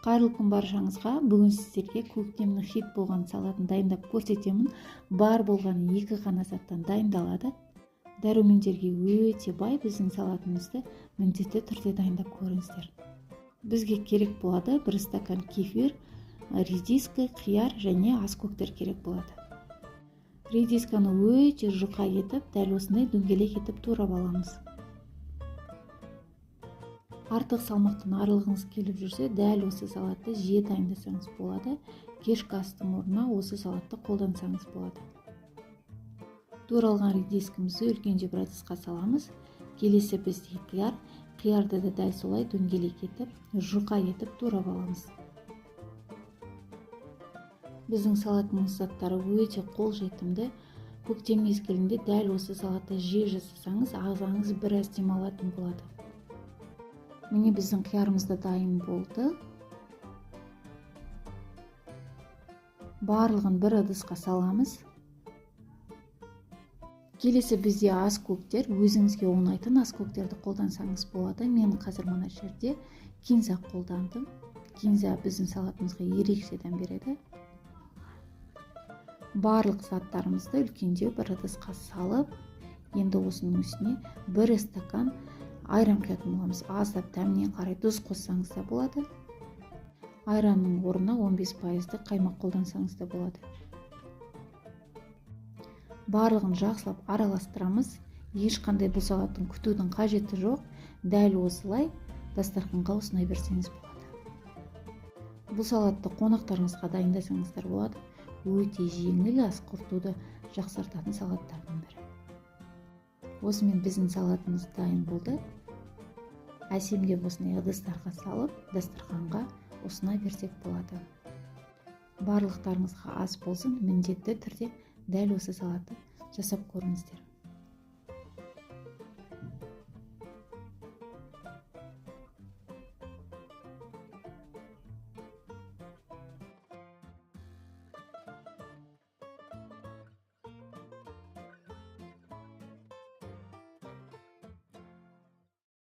Қайырлы күн баршаңызға. Бүгін сіздерге көктемнің хит болған салатын дайындап көрсетемін. Бар болған 2 ғана заттан дайындалады. Дәрумендерге өте бай біздің салатымызды міндетті түрде дайындап көріңіздер. Бізге керек болады 1 стакан кефир, редиска, қияр және аскөктер керек болады. Редисканы өте жұқа етіп, дәл осындай дөңгелек етіп турап аламыз. Артық салмақтан арылғыңыз келіп жүрсе, дәл осы салатты жиі дайындасаңыз болады. Кешкі астың орнына осы салатты қолдансаңыз болады. Туралған редискімізді үлкен жеп ыдысқа саламыз. Келесі бізде қияр. Қиярды да дәл солай дөңгелек етіп, жұқа етіп турап аламыз. Біздің салатымыз заттары өте қолжетімді. Көктем мезгілінде дәл осы салатты жиі жасасаңыз, ағзаңыз біраз демалатын болады. Міне біздің қиярымыз да дайын болды. Барлығын бір ыдысқа саламыз. Келесі бізде аскөктер. Өзіңізге ұнайтын аскөктерді қолдансаңыз болады. Мен қазір мына жерде кинза қолдандым. Кинза біздің салатымызға ерекше дәм береді. Барлық заттарымызды үлкендеу бір ыдысқа салып, енді осының үстіне 1 стакан айран құятын боламыз. Аздап дәміне қарай тұз қоссаңыз да болады. Айранның орнына 15% қаймақ қолдансаңыз да болады. Барлығын жақсылап араластырамыз. Ешқандай бұл салаттың күтудің қажеті жоқ. Дәл осылай дастарханға ұсынай берсеңіз болады. Бұл салатты қонақтарыңызға дайындасаңыздар болады. Өте жеңіл, ас құртуды жақсартатын салаттардың бірі. Осымен біздің салатымыз дайын болды. Әсемдеп осындай ыдыстарға салып, дастарханға ұсына берсек болады. Барлықтарыңызға ас болсын, міндетті түрде дәл осы салатты жасап көріңіздер.